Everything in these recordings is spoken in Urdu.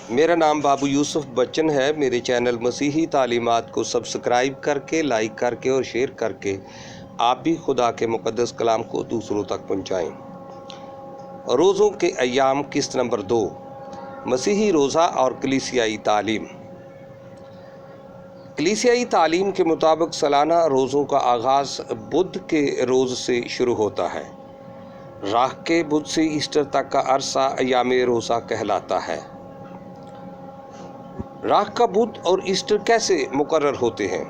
میرا نام بابو یوسف بچن ہے۔ میرے چینل مسیحی تعلیمات کو سبسکرائب کر کے، لائک کر کے اور شیئر کر کے آپ بھی خدا کے مقدس کلام کو دوسروں تک پہنچائیں۔ روزوں کے ایام قسط نمبر 2، مسیحی روزہ اور کلیسیائی تعلیم۔ کلیسیائی تعلیم کے مطابق سالانہ روزوں کا آغاز بدھ کے روز سے شروع ہوتا ہے۔ راہ کے بدھ سے ایسٹر تک کا عرصہ ایام روزہ کہلاتا ہے۔ راہ کا بدھ اور ایسٹر کیسے مقرر ہوتے ہیں؟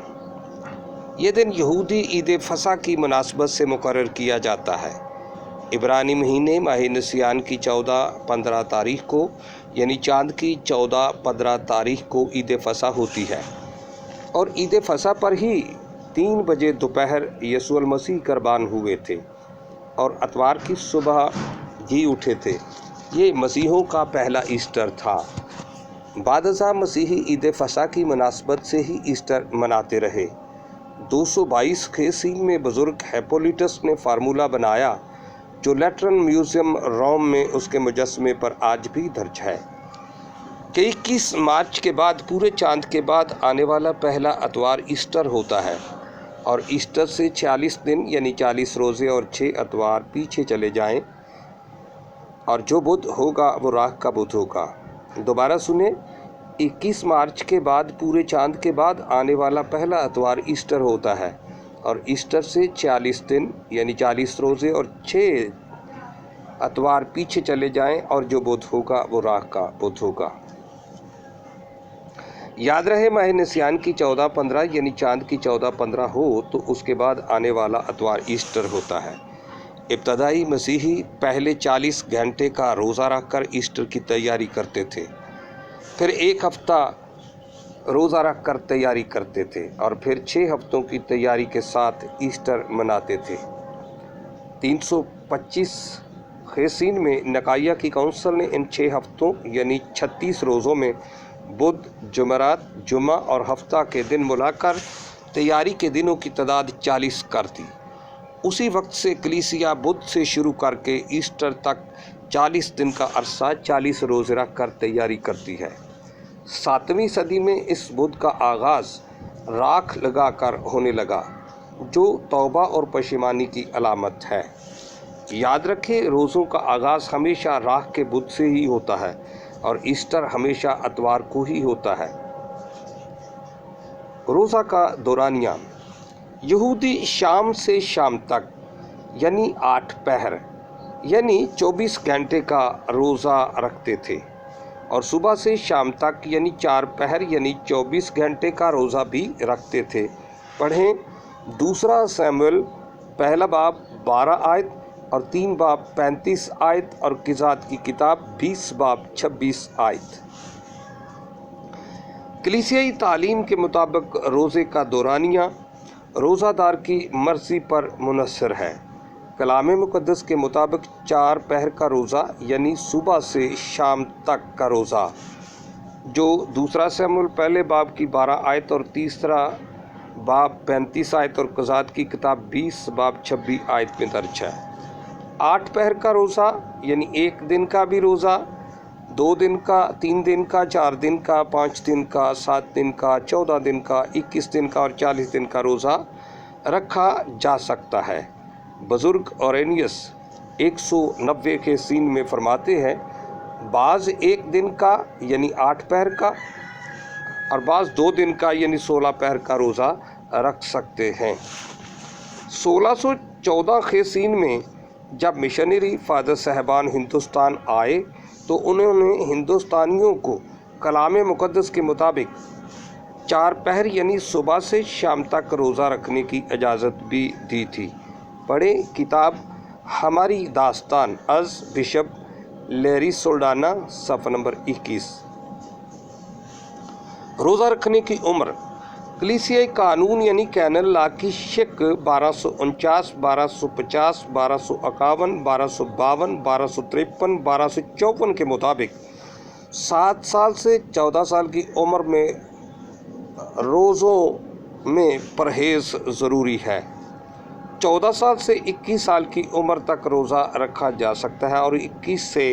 یہ دن یہودی عید فصح کی مناسبت سے مقرر کیا جاتا ہے۔ عبرانی مہینے ماہ نسیان کی 14-15 تاریخ کو، یعنی چاند کی 14-15 تاریخ کو عید فصح ہوتی ہے، اور عید فصح پر ہی 3 بجے دوپہر یسوع المسیح قربان ہوئے تھے اور اتوار کی صبح جی اٹھے تھے۔ یہ مسیحیوں کا پہلا ایسٹر تھا۔ بعد ازاں مسیحی عید فصح کی مناسبت سے ہی ایسٹر مناتے رہے۔ 222 خیسین میں بزرگ ہیپولیٹس نے فارمولہ بنایا جو لیٹرن میوزیم روم میں اس کے مجسمے پر آج بھی درج ہے کہ 21 مارچ کے بعد پورے چاند کے بعد آنے والا پہلا اتوار ایسٹر ہوتا ہے، اور ایسٹر سے 46 دن یعنی 40 روزے اور 6 اتوار پیچھے چلے جائیں، اور جو بدھ ہوگا وہ راہ کا بدھ ہوگا۔ دوبارہ سنیں، 21 مارچ کے بعد پورے چاند کے بعد آنے والا پہلا اتوار ایسٹر ہوتا ہے، اور ایسٹر سے 46 دن یعنی 40 روزے اور 6 اتوار پیچھے چلے جائیں، اور جو بدھ ہوگا وہ راہ کا بدھ ہوگا۔ یاد رہے، ماہ نسیان کی 14-15 یعنی چاند کی 14-15 ہو تو اس کے بعد آنے والا اتوار ایسٹر ہوتا ہے۔ ابتدائی مسیحی پہلے 40 گھنٹے کا روزہ رکھ کر ایسٹر کی تیاری کرتے تھے، پھر 1 ہفتہ روزہ رکھ کر تیاری کرتے تھے، اور پھر 6 ہفتوں کی تیاری کے ساتھ ایسٹر مناتے تھے۔ 325 خیسین میں نقائیہ کی کونسل نے ان 6 ہفتوں یعنی 36 روزوں میں بدھ، جمعرات، جمعہ اور ہفتہ کے دن ملا کر تیاری کے دنوں کی تعداد 40 کر دی۔ اسی وقت سے کلیسیا بدھ سے شروع کر کے ایسٹر تک 40 دن کا عرصہ 40 روزے رکھ کر تیاری کرتی ہے۔ 7ویں صدی میں اس بدھ کا آغاز راکھ لگا کر ہونے لگا، جو توبہ اور پشیمانی کی علامت ہے۔ یاد رکھیں، روزوں کا آغاز ہمیشہ راہ کے بدھ سے ہی ہوتا ہے، اور ایسٹر ہمیشہ اتوار کو ہی ہوتا ہے۔ روزہ کا دورانیہ۔ یہودی شام سے شام تک یعنی 8 پہر یعنی 24 گھنٹے کا روزہ رکھتے تھے، اور صبح سے شام تک یعنی 4 پہر یعنی 24 گھنٹے کا روزہ بھی رکھتے تھے۔ پڑھیں 2 سموئیل پہلا باب 12 آیت اور 3 باب 35 آیت، اور قضات کی کتاب 20 باب 26 آیت۔ کلیسیائی تعلیم کے مطابق روزے کا دورانیہ روزہ دار کی مرضی پر منحصر ہے۔ کلام مقدس کے مطابق 4 پہر کا روزہ یعنی صبح سے شام تک کا روزہ، جو 2 سموئیل پہلے باب کی 12 آیت اور 3 باب 35 آیت اور قضات کی کتاب 20 باب 26 آیت میں درج ہے۔ 8 پہر کا روزہ یعنی 1 دن کا بھی روزہ، 2 دن کا، 3 دن کا، 4 دن کا، 5 دن کا، 7 دن کا، 14 دن کا، 21 دن کا اور 40 دن کا روزہ رکھا جا سکتا ہے۔ بزرگ اورینیس 190 کے سین میں فرماتے ہیں، بعض 1 دن کا یعنی 8 پہر کا اور بعض 2 دن کا یعنی 16 پہر کا روزہ رکھ سکتے ہیں۔ 1614 خیسین میں جب مشنری فادر صاحبان ہندوستان آئے تو انہوں نے ہندوستانیوں کو کلام مقدس کے مطابق 4 پہر یعنی صبح سے شام تک روزہ رکھنے کی اجازت بھی دی تھی۔ پڑھیں کتاب ہماری داستان از بشپ لیری سولڈانا، صفحہ نمبر 21۔ روزہ رکھنے کی عمر۔ کلیسیائی قانون یعنی کینل لا کی شق 1249، 1250، 1251، 1252، 1253، 1254 کے مطابق 7 سال سے 14 سال کی عمر میں روزوں میں پرہیز ضروری ہے۔ 14 سال سے 21 سال کی عمر تک روزہ رکھا جا سکتا ہے، اور 21 سے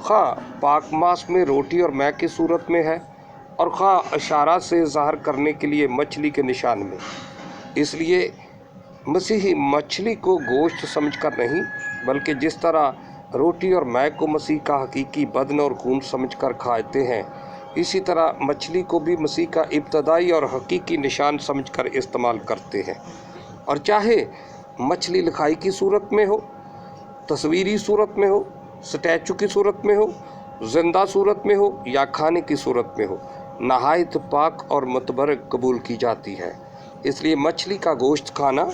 خواہ پاک ماس میں روٹی اور مے کی صورت میں ہے اور خواہ اشارہ سے ظاہر کرنے کے لیے مچھلی کے نشان میں۔ اس لیے مسیحی مچھلی کو گوشت سمجھ کر نہیں بلکہ جس طرح روٹی اور مے کو مسیح کا حقیقی بدن اور خون سمجھ کر کھاتے ہیں، اسی طرح مچھلی کو بھی مسیح کا ابتدائی اور حقیقی نشان سمجھ کر استعمال کرتے ہیں۔ اور چاہے مچھلی لکھائی کی صورت میں ہو، تصویری صورت میں ہو، سٹیچو کی صورت میں ہو، زندہ صورت میں ہو یا کھانے کی صورت میں ہو، نہایت پاک اور متبرک قبول کی جاتی ہے۔ اس لیے مچھلی کا گوشت کھانا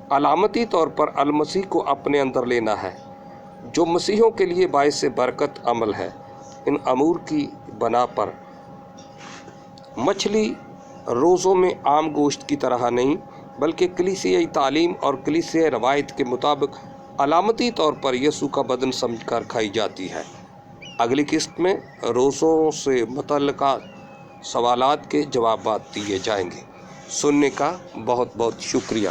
علامتی طور پر المسیح کو اپنے اندر لینا ہے، جو مسیحیوں کے لیے باعث برکت عمل ہے۔ ان امور کی بنا پر مچھلی روزوں میں عام گوشت کی طرح نہیں بلکہ کلیسیائی تعلیم اور کلیسیائی روایت کے مطابق علامتی طور پر یسوع کا بدن سمجھ کر کھائی جاتی ہے۔ اگلی قسط میں روزوں سے متعلقہ سوالات کے جوابات دیے جائیں گے۔ سننے کا بہت بہت شکریہ۔